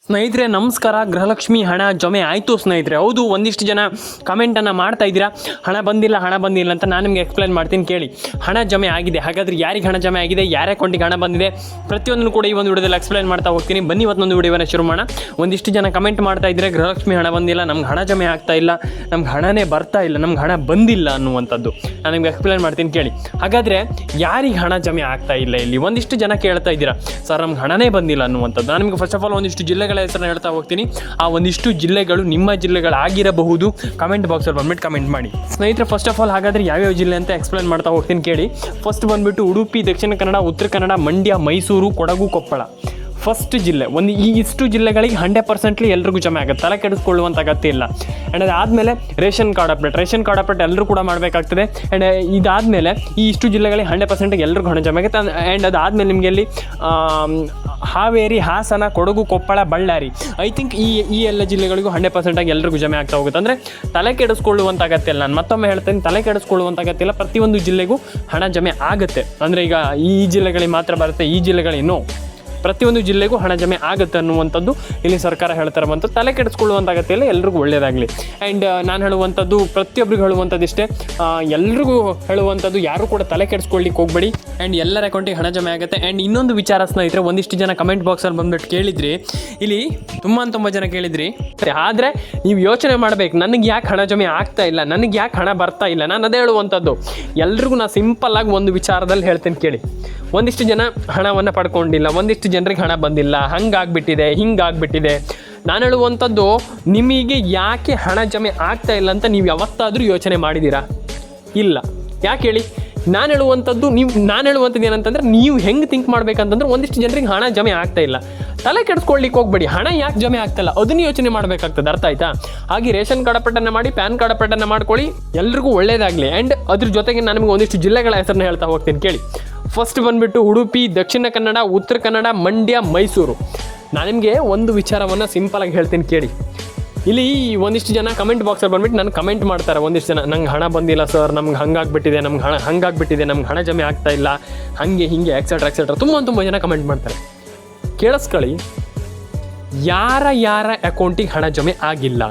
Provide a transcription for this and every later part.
ಸ್ನೇಹಿತರೆ ನಮಸ್ಕಾರ. ಗೃಹಲಕ್ಷ್ಮಿ ಹಣ ಜಮೆ ಆಯಿತು ಸ್ನೇಹಿತರೆ. ಹೌದು, ಒಂದಿಷ್ಟು ಜನ ಕಮೆಂಟನ್ನು ಮಾಡ್ತಾ ಇದ್ದೀರಾ, ಹಣ ಬಂದಿಲ್ಲ ಅಂತ. ನಾನು ನಿಮಗೆ ಎಕ್ಸ್ಪ್ಲೇನ್ ಮಾಡ್ತೀನಿ ಕೇಳಿ. ಹಣ ಜಮೆ ಆಗಿದೆ. ಹಾಗಾದರೆ ಯಾರಿಗೆ ಹಣ ಜಮೆ ಆಗಿದೆ, ಯಾರ ಅಕೌಂಟಿಗೆ ಹಣ ಬಂದಿದೆ, ಪ್ರತಿಯೊಂದನ್ನು ಕೂಡ ಈ ಒಂದು ವಿಡಿಯೋದಲ್ಲಿ ಎಕ್ಸ್ಪ್ಲೇನ್ ಮಾಡ್ತಾ ಹೋಗ್ತೀನಿ. ಬನ್ನಿ ಇವತ್ತೊಂದು ವಿಡಿಯೋನ ಶುರು ಮಾಡೋಣ. ಒಂದಿಷ್ಟು ಜನ ಕಮೆಂಟ್ ಮಾಡ್ತಾ ಇದ್ದರೆ ಗೃಹಲಕ್ಷ್ಮಿ ಹಣ ಬಂದಿಲ್ಲ, ನಮ್ಗೆ ಹಣ ಜಮೆ ಆಗ್ತಾ ಇಲ್ಲ, ನಮ್ಗೆ ಹಣನೇ ಬರ್ತಾ ಇಲ್ಲ, ನಮ್ಗೆ ಹಣ ಬಂದಿಲ್ಲ ಅನ್ನುವಂಥದ್ದು ನಾನು ನಿಮ್ಗೆ ಎಕ್ಸ್ಪ್ಲೇನ್ ಮಾಡ್ತೀನಿ ಕೇಳಿ. ಹಾಗಾದರೆ ಯಾರಿಗೆ ಹಣ ಜಮೆ ಆಗ್ತಾ ಇಲ್ಲ ಇಲ್ಲಿ? ಒಂದಿಷ್ಟು ಜನ ಕೇಳ್ತಾ ಇದ್ದೀರಾ, ಸರ್ ನಮ್ಗೆ ಹಣನೇ ಬಂದಿಲ್ಲ ಅನ್ನುವಂಥದ್ದು. ನಾನು ನಿಮಗೆ ಫಸ್ಟ್ ಆಫ್ ಆಲ್ ಒಂದಿಷ್ಟು ಜಿಲ್ಲೆಗಳ ಹೆಸರನ್ನು ಹೇಳ್ತಾ ಹೋಗ್ತೀನಿ. ಆ ಒಂದಿಷ್ಟು ಜಿಲ್ಲೆಗಳು ನಿಮ್ಮ ಜಿಲ್ಲೆಗಳಾಗಿರಬಹುದು. ಕಮೆಂಟ್ ಬಾಕ್ಸಲ್ಲಿ ಬಂದ್ಬಿಟ್ಟು ಕಮೆಂಟ್ ಮಾಡಿ ಸ್ನೇಹಿತರೆ. ಫಸ್ಟ್ ಆಫ್ ಆಲ್ ಹಾಗಾದರೆ ಯಾವ್ಯಾವ ಜಿಲ್ಲೆ ಅಂತ ಎಕ್ಸ್ಪ್ಲೇನ್ ಮಾಡ್ತಾ ಹೋಗ್ತೀನಿ ಕೇಳಿ. ಫಸ್ಟ್ ಬಂದುಬಿಟ್ಟು ಉಡುಪಿ, ದಕ್ಷಿಣ ಕನ್ನಡ, ಉತ್ತರ ಕನ್ನಡ, ಮಂಡ್ಯ, ಮೈಸೂರು, ಕೊಡಗು, ಕೊಪ್ಪಳ. ಫಸ್ಟ್ ಜಿಲ್ಲೆ ಇಷ್ಟು ಜಿಲ್ಲೆಗಳಿಗೆ 100% ಎಲ್ರಿಗೂ ಜಮೆ ಆಗುತ್ತೆ, ತಲೆ ಕೆಡಿಸ್ಕೊಳ್ಳುವಂಥ ಅಗತ್ಯ ಇಲ್ಲ. ಆ್ಯಂಡ್ ಅದಾದಮೇಲೆ ರೇಷನ್ ಕಾರ್ಡ್ ಅಪ್ಡೇಟ್ ಎಲ್ಲರೂ ಕೂಡ ಮಾಡಬೇಕಾಗ್ತದೆ. ಆ್ಯಂಡ್ ಇದಾದಮೇಲೆ ಇಷ್ಟು ಜಿಲ್ಲೆಗಳಿಗೆ 100% ಎಲ್ರಿಗೂ ಹಣ ಜಮೆ ಆಗುತ್ತೆ. ಆ್ಯಂಡ್ ಅದಾದಮೇಲೆ ನಿಮಗೆ ಅಲ್ಲಿ ಹಾವೇರಿ, ಹಾಸನ, ಕೊಡಗು, ಕೊಪ್ಪಳ, ಬಳ್ಳಾರಿ, ಐ ಥಿಂಕ್ ಈ ಎಲ್ಲ ಜಿಲ್ಲೆಗಳಿಗೂ 100% ಎಲ್ರಿಗೂ ಜಮೆ ಆಗ್ತಾ ಹೋಗುತ್ತೆ. ಅಂದರೆ ತಲೆ ಕೆಡಿಸ್ಕೊಳ್ಳುವಂಥ ಅಗತ್ಯ ಇಲ್ಲ. ನಾನು ಮತ್ತೊಮ್ಮೆ ಹೇಳ್ತೇನೆ, ತಲೆ ಕೆಡಿಸ್ಕೊಳ್ಳುವಂಥ ಅಗತ್ಯ ಇಲ್ಲ. ಪ್ರತಿಯೊಂದು ಜಿಲ್ಲೆಗೂ ಹಣ ಜಮೆ ಆಗುತ್ತೆ. ಅಂದರೆ ಈಗ ಈ ಜಿಲ್ಲೆಗಳಿಗೆ ಮಾತ್ರ ಬರುತ್ತೆ, ಈ ಜಿಲ್ಲೆಗಳೇನು ಪ್ರತಿಯೊಂದು ಜಿಲ್ಲೆಗೂ ಹಣ ಜಮೆ ಆಗುತ್ತೆ ಅನ್ನುವಂಥದ್ದು ಇಲ್ಲಿ ಸರ್ಕಾರ ಹೇಳ್ತಾ ಇರುವಂಥದ್ದು. ತಲೆ ಕೆಡಿಸ್ಕೊಳ್ಳುವಂಥ ಅಗತ್ಯ ಇಲ್ಲ, ಎಲ್ರಿಗೂ ಒಳ್ಳೆಯದಾಗಲಿ. ಆ್ಯಂಡ್ ನಾನು ಹೇಳುವಂಥದ್ದು, ಪ್ರತಿಯೊಬ್ಬರಿಗೂ ಹೇಳುವಂಥದ್ದು ಇಷ್ಟೇ, ಎಲ್ರಿಗೂ ಹೇಳುವಂಥದ್ದು, ಯಾರು ಕೂಡ ತಲೆ ಕೆಡಿಸ್ಕೊಳ್ಳಿಕ್ಕೆ ಹೋಗಬೇಡಿ. ಆ್ಯಂಡ್ ಎಲ್ಲರ ಅಕೌಂಟಿಗೆ ಹಣ ಜಮೆ ಆಗುತ್ತೆ. ಆ್ಯಂಡ್ ಇನ್ನೊಂದು ವಿಚಾರ ಸ್ನೇಹಿತರೆ, ಒಂದಿಷ್ಟು ಜನ ಕಮೆಂಟ್ ಬಾಕ್ಸಲ್ಲಿ ಬಂದುಬಿಟ್ಟು ಕೇಳಿದ್ರಿ, ಇಲ್ಲಿ ತುಂಬ ಜನ ಕೇಳಿದ್ರಿ. ಆದರೆ ನೀವು ಯೋಚನೆ ಮಾಡಬೇಕು, ನನಗೆ ಯಾಕೆ ಹಣ ಜಮೆ ಆಗ್ತಾ ಇಲ್ಲ, ನನಗೆ ಯಾಕೆ ಹಣ ಬರ್ತಾ ಇಲ್ಲ. ನಾನು ಅದೇ ಹೇಳುವಂಥದ್ದು, ಎಲ್ರಿಗೂ ನಾನು ಸಿಂಪಲ್ಲಾಗಿ ಒಂದು ವಿಚಾರದಲ್ಲಿ ಹೇಳ್ತೇನೆ ಕೇಳಿ. ಒಂದಿಷ್ಟು ಜನ ಹಣವನ್ನು ಪಡ್ಕೊಂಡಿಲ್ಲ, ಒಂದಿಷ್ಟು ಜನರಿಗೆ ಹಣ ಬಂದಿಲ್ಲ, ಹಿಂಗಾಗ್ಬಿಟ್ಟಿದೆ. ನಾನು ಹೇಳುವಂಥದ್ದು, ನಿಮಗೆ ಯಾಕೆ ಹಣ ಜಮೆ ಆಗ್ತಾ ಇಲ್ಲ ಅಂತ ನೀವು ಯಾವತ್ತಾದರೂ ಯೋಚನೆ ಮಾಡಿದ್ದೀರಾ? ಇಲ್ಲ. ಯಾಕೆ ಹೇಳಿ? ನಾನು ಹೇಳುವಂಥದ್ದು ಏನಂತಂದರೆ, ನೀವು ಹೆಂಗೆ ಥಿಂಕ್ ಮಾಡ್ಬೇಕಂತಂದ್ರೆ, ಒಂದಿಷ್ಟು ಜನರಿಗೆ ಹಣ ಜಮೆ ಆಗ್ತಾ ಇಲ್ಲ, ತಲೆ ಕೆಡಿಸ್ಕೊಳ್ಳಿಕ್ಕೆ ಹೋಗ್ಬೇಡಿ. ಹಣ ಯಾಕೆ ಜಮೆ ಆಗ್ತಾಯಿಲ್ಲ ಅದನ್ನು ಯೋಚನೆ ಮಾಡಬೇಕಾಗ್ತದೆ, ಅರ್ಥ ಆಯ್ತಾ? ಹಾಗೆ ರೇಷನ್ ಕಾರ್ಡ್ ಅಪ್ಡೇಟನ್ನು ಮಾಡಿ, ಪ್ಯಾನ್ ಕಾರ್ಡ್ ಅಪ್ಡೇಟನ್ನು ಮಾಡ್ಕೊಳ್ಳಿ, ಎಲ್ರಿಗೂ ಒಳ್ಳೇದಾಗಲಿ. ಆ್ಯಂಡ್ ಅದ್ರ ಜೊತೆಗೆ ನಾನು ನಿಮಗೆ ಒಂದಿಷ್ಟು ಜಿಲ್ಲೆಗಳ ಹೆಸರನ್ನ ಹೇಳ್ತಾ ಹೋಗ್ತೀನಿ ಕೇಳಿ. ಫಸ್ಟ್ ಬಂದುಬಿಟ್ಟು ಉಡುಪಿ, ದಕ್ಷಿಣ ಕನ್ನಡ, ಉತ್ತರ ಕನ್ನಡ, ಮಂಡ್ಯ, ಮೈಸೂರು. ನಾನು ನಿಮಗೆ ಒಂದು ವಿಚಾರವನ್ನು ಸಿಂಪಲಾಗಿ ಹೇಳ್ತೀನಿ ಕೇಳಿ. ಇಲ್ಲಿ ಒಂದಿಷ್ಟು ಜನ ಕಮೆಂಟ್ ಬಾಕ್ಸಲ್ಲಿ ಬಂದುಬಿಟ್ಟು ನಾನು ಕಮೆಂಟ್ ಮಾಡ್ತಾರೆ. ಒಂದಿಷ್ಟು ಜನ, ನಂಗೆ ಹಣ ಬಂದಿಲ್ಲ ಸರ್, ನಮ್ಗೆ ಹಂಗಾಗ್ಬಿಟ್ಟಿದೆ, ನಮ್ಗೆ ಹಣ ಜಮೆ ಆಗ್ತಾ ಇಲ್ಲ, ಹಿಂಗೆ ಎಕ್ಸೆಟ್ರಾ ತುಂಬ ಜನ ಕಮೆಂಟ್ ಮಾಡ್ತಾರೆ. ಕೇಳಿಸ್ಕೊಳ್ಳಿ, ಯಾರ ಅಕೌಂಟಿಗೆ ಹಣ ಜಮೆ ಆಗಿಲ್ಲ,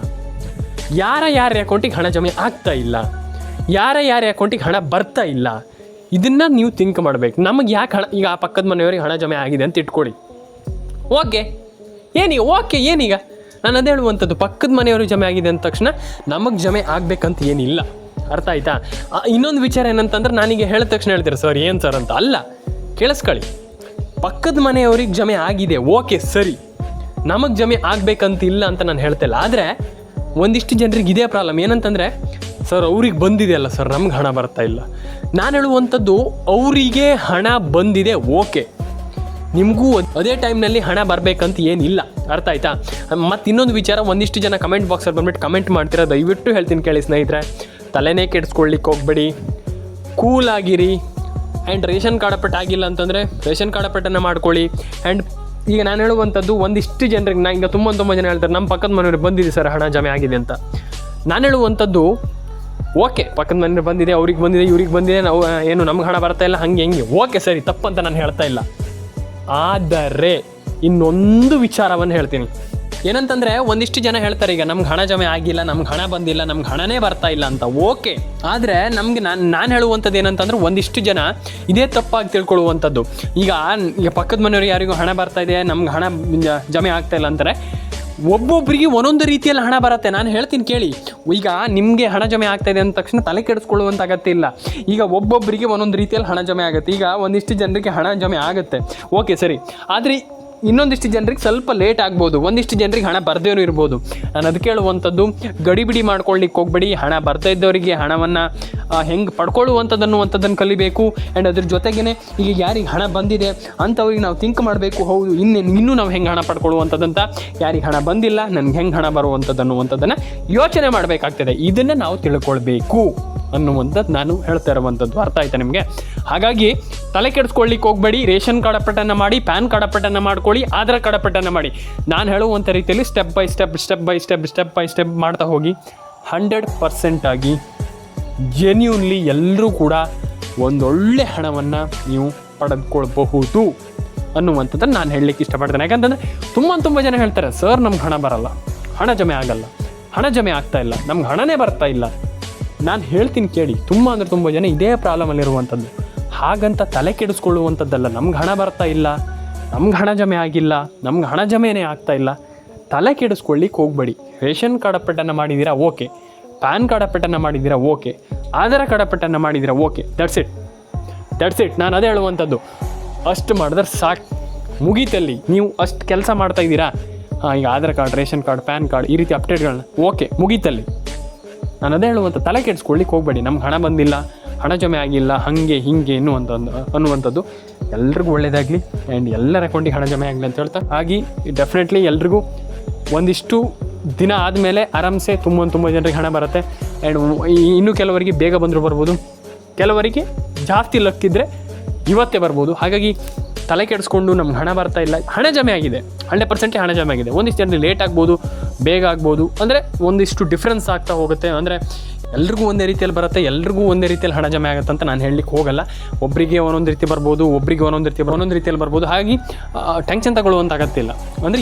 ಯಾರ ಅಕೌಂಟಿಗೆ ಹಣ ಜಮೆ ಆಗ್ತಾ ಇಲ್ಲ, ಯಾರ ಅಕೌಂಟಿಗೆ ಹಣ ಬರ್ತಾ ಇಲ್ಲ, ಇದನ್ನು ನೀವು ಥಿಂಕ್ ಮಾಡಬೇಕು. ನಮಗೆ ಯಾಕೆ ಹಣ, ಈಗ ಆ ಪಕ್ಕದ ಮನೆಯವರಿಗೆ ಹಣ ಜಮೆ ಆಗಿದೆ ಅಂತ ಇಟ್ಕೊಳ್ಳಿ, ಓಕೆ ಏನೀಗ ನಾನು ಅದೇ ಹೇಳುವಂಥದ್ದು, ಪಕ್ಕದ ಮನೆಯವ್ರಿಗೆ ಜಮೆ ಆಗಿದೆ ಅಂದ ತಕ್ಷಣ ನಮಗೆ ಜಮೆ ಆಗಬೇಕಂತ ಏನಿಲ್ಲ, ಅರ್ಥ ಆಯ್ತಾ? ಇನ್ನೊಂದು ವಿಚಾರ ಏನಂತಂದ್ರೆ, ನಾನೀಗ ಹೇಳಿದ ತಕ್ಷಣ ಹೇಳ್ತೀರ ಸರ್ ಏನು ಸರ್ ಅಂತ. ಅಲ್ಲ, ಕೇಳಿಸ್ಕೊಳ್ಳಿ, ಪಕ್ಕದ ಮನೆಯವ್ರಿಗೆ ಜಮೆ ಆಗಿದೆ, ಓಕೆ ಸರಿ, ನಮಗೆ ಜಮೆ ಆಗಬೇಕಂತ ಇಲ್ಲ ಅಂತ ನಾನು ಹೇಳ್ತಿಲ್ಲ. ಆದರೆ ಒಂದಿಷ್ಟು ಜನರಿಗೆ ಇದೇ ಪ್ರಾಬ್ಲಮ್ ಏನಂತಂದರೆ, ಸರ್ ಅವ್ರಿಗೆ ಬಂದಿದೆಯಲ್ಲ ಸರ್, ನಮ್ಗೆ ಹಣ ಬರ್ತಾ ಇಲ್ಲ. ನಾನು ಹೇಳುವಂಥದ್ದು, ಅವರಿಗೆ ಹಣ ಬಂದಿದೆ, ಓಕೆ, ನಿಮಗೂ ಅದೇ ಟೈಮ್ನಲ್ಲಿ ಹಣ ಬರಬೇಕಂತ ಏನಿಲ್ಲ, ಅರ್ಥ ಆಯ್ತಾ? ಮತ್ತು ಇನ್ನೊಂದು ವಿಚಾರ, ಒಂದಿಷ್ಟು ಜನ ಕಮೆಂಟ್ ಬಾಕ್ಸಲ್ಲಿ ಬಂದುಬಿಟ್ಟು ಕಮೆಂಟ್ ಮಾಡ್ತೀರಾ, ದಯವಿಟ್ಟು ಹೇಳ್ತೀನಿ ಕೇಳಿ ಸ್ನೇಹಿತರೆ, ತಲೆನೇ ಕೆಡಿಸ್ಕೊಳ್ಳಿಕ್ಕೆ ಹೋಗ್ಬೇಡಿ, ಕೂಲಾಗಿರಿ. ಆ್ಯಂಡ್ ರೇಷನ್ ಕಾರ್ಡ್ ಅಪ್ಡೇಟ್ ಆಗಿಲ್ಲ ಅಂತಂದರೆ ರೇಷನ್ ಕಾರ್ಡ್ ಅಪ್ಡೇಟನ್ನು ಮಾಡ್ಕೊಳ್ಳಿ. ಆ್ಯಂಡ್ ಈಗ ನಾನು ಹೇಳುವಂಥದ್ದು, ಒಂದಿಷ್ಟು ಜನರಿಗೆ, ನಾನು ಈಗ ತುಂಬ ಜನ ಹೇಳ್ತಾರೆ, ನಮ್ಮ ಪಕ್ಕದ ಮನೆಯವ್ರಿಗೆ ಬಂದಿದೆ ಸರ್, ಹಣ ಜಮೆ ಆಗಿದೆ ಅಂತ. ನಾನು ಹೇಳುವಂಥದ್ದು, ಓಕೆ, ಪಕ್ಕದ ಮನೆಯವ್ರಿಗೆ ಬಂದಿದೆ, ಅವ್ರಿಗೆ ಬಂದಿದೆ, ಇವ್ರಿಗೆ ಬಂದಿದೆ, ನಾವು ಏನು ನಮ್ಗೆ ಹಣ ಬರ್ತಾ ಇಲ್ಲ, ಹಂಗೆ ಓಕೆ ಸರಿ, ತಪ್ಪಂತ ನಾನು ಹೇಳ್ತಾ ಇಲ್ಲ. ಆದರೆ ಇನ್ನೊಂದು ವಿಚಾರವನ್ನು ಹೇಳ್ತೀನಿ, ಏನಂತಂದರೆ, ಒಂದಿಷ್ಟು ಜನ ಹೇಳ್ತಾರೆ, ಈಗ ನಮ್ಗೆ ಹಣ ಜಮೆ ಆಗಿಲ್ಲ, ನಮ್ಗೆ ಹಣ ಬಂದಿಲ್ಲ, ನಮ್ಗೆ ಹಣನೇ ಬರ್ತಾ ಇಲ್ಲ ಅಂತ. ಓಕೆ, ಆದರೆ ನಮಗೆ ನಾನು ಹೇಳುವಂಥದ್ದು ಏನಂತಂದ್ರೆ, ಒಂದಿಷ್ಟು ಜನ ಇದೇ ತಪ್ಪಾಗಿ ತಿಳ್ಕೊಳ್ಳುವಂಥದ್ದು. ಈಗ ಪಕ್ಕದ ಮನೆಯವ್ರಿಗೆ ಯಾರಿಗೂ ಹಣ ಬರ್ತಾ ಇದೆ, ನಮ್ಗೆ ಹಣ ಜಮೆ ಆಗ್ತಾ ಇಲ್ಲ ಅಂತಾರೆ. ಒಬ್ಬೊಬ್ಬರಿಗೆ ಒಂದೊಂದು ರೀತಿಯಲ್ಲಿ ಹಣ ಬರುತ್ತೆ. ನಾನು ಹೇಳ್ತೀನಿ ಕೇಳಿ, ಈಗ ನಿಮಗೆ ಹಣ ಜಮೆ ಆಗ್ತಾ ಇದೆ ಅಂದ ತಕ್ಷಣ ತಲೆ ಕೆಡಿಸ್ಕೊಳ್ಳುವಂಥ ಅಗತ್ಯ ಇಲ್ಲ. ಈಗ ಒಬ್ಬೊಬ್ಬರಿಗೆ ಒಂದೊಂದು ರೀತಿಯಲ್ಲಿ ಹಣ ಜಮೆ ಆಗುತ್ತೆ. ಈಗ ಒಂದಿಷ್ಟು ಜನರಿಗೆ ಹಣ ಜಮೆ ಆಗುತ್ತೆ, ಓಕೆ ಸರಿ, ಆದರೆ ಇನ್ನೊಂದಿಷ್ಟು ಜನರಿಗೆ ಸ್ವಲ್ಪ ಲೇಟ್ ಆಗ್ಬೋದು, ಒಂದಿಷ್ಟು ಜನರಿಗೆ ಹಣ ಬರ್ದೇನೂ ಇರ್ಬೋದು. ನಾನು ಅದಕ್ಕೆ ಹೇಳುವಂಥದ್ದು, ಗಡಿಬಿಡಿ ಮಾಡ್ಕೊಳ್ಳಿಕ್ಕೆ ಹೋಗ್ಬೇಡಿ. ಹಣ ಬರ್ತಾ ಇದ್ದವರಿಗೆ ಹಣವನ್ನು ಹೆಂಗೆ ಪಡ್ಕೊಳ್ಳುವಂಥದ್ದನ್ನು ಕಲಿಬೇಕು. ಆ್ಯಂಡ್ ಅದ್ರ ಜೊತೆಗೇ ಈಗ ಯಾರಿಗೆ ಹಣ ಬಂದಿದೆ ಅಂಥವ್ರಿಗೆ ನಾವು ಥಿಂಕ್ ಮಾಡಬೇಕು, ಹೌದು ಇನ್ನೂ ನಾವು ಹೆಂಗೆ ಹಣ ಪಡ್ಕೊಳ್ಳುವಂಥದ್ದಂತ. ಯಾರಿಗೆ ಹಣ ಬಂದಿಲ್ಲ, ನನಗೆ ಹೆಂಗೆ ಹಣ ಬರುವಂಥದ್ದನ್ನು ಯೋಚನೆ ಮಾಡಬೇಕಾಗ್ತದೆ. ಇದನ್ನು ನಾವು ತಿಳ್ಕೊಳ್ಬೇಕು ಅನ್ನುವಂಥದ್ದು ನಾನು ಹೇಳ್ತಾ ಇರುವಂಥದ್ದು, ಅರ್ಥ ಆಯ್ತಾ ನಿಮಗೆ? ಹಾಗಾಗಿ ತಲೆ ಕೆಡಿಸ್ಕೊಳ್ಳಿಕ್ಕೆ ಹೋಗಬೇಡಿ. ರೇಷನ್ ಕಾರ್ಡ್ ಅಪ್ಡೇಟನ್ನು ಮಾಡಿ, ಪ್ಯಾನ್ ಕಾರ್ಡ್ ಅಪ್ಡೇಟನ್ನು ಮಾಡ್ಕೊಳ್ಳಿ, ಆಧಾರ್ ಕಾರ್ಡ್ ಅಪ್ಡೇಟನ್ನು ಮಾಡಿ. ನಾನು ಹೇಳುವಂಥ ರೀತಿಯಲ್ಲಿ ಸ್ಟೆಪ್ ಬೈ ಸ್ಟೆಪ್ ಮಾಡ್ತಾ ಹೋಗಿ 100% ಆಗಿ ಜೆನ್ಯೂನ್ಲಿ ಎಲ್ಲರೂ ಕೂಡ ಒಂದೊಳ್ಳೆ ಹಣವನ್ನು ನೀವು ಪಡೆದುಕೊಳ್ಬಹುದು. ಅನ್ನುವಂಥದ್ದನ್ನು ನಾನು ಹೇಳಲಿಕ್ಕೆ ಇಷ್ಟಪಡ್ತೇನೆ. ಯಾಕಂತಂದರೆ ತುಂಬ ಜನ ಹೇಳ್ತಾರೆ, ಸರ್ ನಮ್ಗೆ ಹಣ ಬರಲ್ಲ, ಹಣ ಜಮೆ ಆಗಲ್ಲ, ಹಣ ಜಮೆ ಆಗ್ತಾ ಇಲ್ಲ, ನಮ್ಗೆ ಹಣನೇ ಬರ್ತಾ ಇಲ್ಲ. ನಾನು ಹೇಳ್ತೀನಿ ಕೇಳಿ, ತುಂಬ ಜನ ಇದೇ ಪ್ರಾಬ್ಲಮಲ್ಲಿರುವಂಥದ್ದು. ಹಾಗಂತ ತಲೆ ಕೆಡಿಸ್ಕೊಳ್ಳುವಂಥದ್ದಲ್ಲ. ನಮ್ಗೆ ಹಣ ಬರ್ತಾ ಇಲ್ಲ, ನಮ್ಗೆ ಹಣ ಜಮೆ ಆಗಿಲ್ಲ, ನಮ್ಗೆ ಹಣ ಜಮೆನೇ ಆಗ್ತಾ ಇಲ್ಲ, ತಲೆ ಕೆಡಿಸ್ಕೊಳ್ಳಿಕ್ಕೆ ಹೋಗಬೇಡಿ. ರೇಷನ್ ಕಾರ್ಡ್ ಅಪ್ಡೇಟನ್ನು ಮಾಡಿದ್ದೀರಾ, ಓಕೆ. ಪ್ಯಾನ್ ಕಾರ್ಡ್ ಅಪ್ಡೇಟನ್ನು ಮಾಡಿದ್ದೀರಾ, ಓಕೆ. ಆಧಾರ್ ಕಾರ್ಡ್ ಅಪ್ಡೇಟನ್ನು ಮಾಡಿದ್ದೀರಾ, ಓಕೆ. That's it. ನಾನು ಅದೇ ಹೇಳುವಂಥದ್ದು, ಅಷ್ಟು ಮಾಡಿದ್ರೆ ಸಾಕು, ಮುಗೀತಲ್ಲಿ. ನೀವು ಅಷ್ಟು ಕೆಲಸ ಮಾಡ್ತಾಯಿದ್ದೀರಾ, ಈಗ Aadhaar card, ration card, PAN card ಈ ರೀತಿ ಅಪ್ಡೇಟ್ಗಳನ್ನ, ಓಕೆ, ಮುಗೀತಲ್ಲಿ. ನಾನು ಅದೇ ಹೇಳುವಂಥ, ತಲೆ ಕೆಡಿಸ್ಕೊಳ್ಳಿಕ್ಕೆ ಹೋಗಬೇಡಿ. ನಮ್ಗೆ ಹಣ ಬಂದಿಲ್ಲ, ಹಣ ಜಮೆ ಆಗಿಲ್ಲ, ಹಾಗೆ ಹೀಗೆ ಅನ್ನುವಂಥದ್ದು. ಎಲ್ರಿಗೂ ಒಳ್ಳೆಯದಾಗಲಿ ಆ್ಯಂಡ್ ಎಲ್ಲರ ಅಕೌಂಟಿಗೆ ಹಣ ಜಮೆ ಆಗಲಿ ಅಂತ ಹೇಳ್ತಾ, ಹಾಗೆ ಡೆಫಿನೆಟ್ಲಿ ಎಲ್ರಿಗೂ ಒಂದಿಷ್ಟು ದಿನ ಆದಮೇಲೆ ಆರಾಮ್ಸೆ ತುಂಬ ಜನರಿಗೆ ಹಣ ಬರುತ್ತೆ. ಆ್ಯಂಡ್ ಇನ್ನೂ ಕೆಲವರಿಗೆ ಬೇಗ ಬಂದರೂ ಬರ್ಬೋದು, ಕೆಲವರಿಗೆ ಜಾಸ್ತಿ ಲಕ್ಕಿದ್ರೆ ಇವತ್ತೇ ಬರ್ಬೋದು. ಹಾಗಾಗಿ ತಲೆ ಕೆಡಿಸ್ಕೊಂಡು ನಮ್ಗೆ ಹಣ ಬರ್ತಾ ಇಲ್ಲ, ಹಣ ಜಮೆ ಆಗಿದೆ, 100% ಹಣ ಜಮೆ ಆಗಿದೆ. ಒಂದಿಷ್ಟು ಜನರಿಗೆ ಲೇಟ್ ಆಗ್ಬೋದು, ಬೇಗ ಆಗ್ಬೋದು, ಅಂದರೆ ಒಂದಿಷ್ಟು ಡಿಫ್ರೆನ್ಸ್ ಆಗ್ತಾ ಹೋಗುತ್ತೆ. ಅಂದರೆ ಎಲ್ರಿಗೂ ಒಂದೇ ರೀತಿಯಲ್ಲಿ ಬರುತ್ತೆ, ಎಲ್ರಿಗೂ ಒಂದೇ ರೀತಿಯಲ್ಲಿ ಹಣ ಜಮೆ ಆಗುತ್ತೆ ಅಂತ ನಾನು ಹೇಳಲಿಕ್ಕೆ ಹೋಗಲ್ಲ. ಒಬ್ಬರಿಗೆ ಒಂದೊಂದು ರೀತಿ ಬರ್ಬೋದು, ಒಬ್ಬರಿಗೆ ಒಂದೊಂದು ರೀತಿಯಲ್ಲಿ ಬರ್ಬೋದು. ಹಾಗಾಗಿ ಟೆನ್ಷನ್ ತಗೊಳ್ಳುವಂಥ ಅಗತ್ಯ ಇಲ್ಲ. ಅಂದರೆ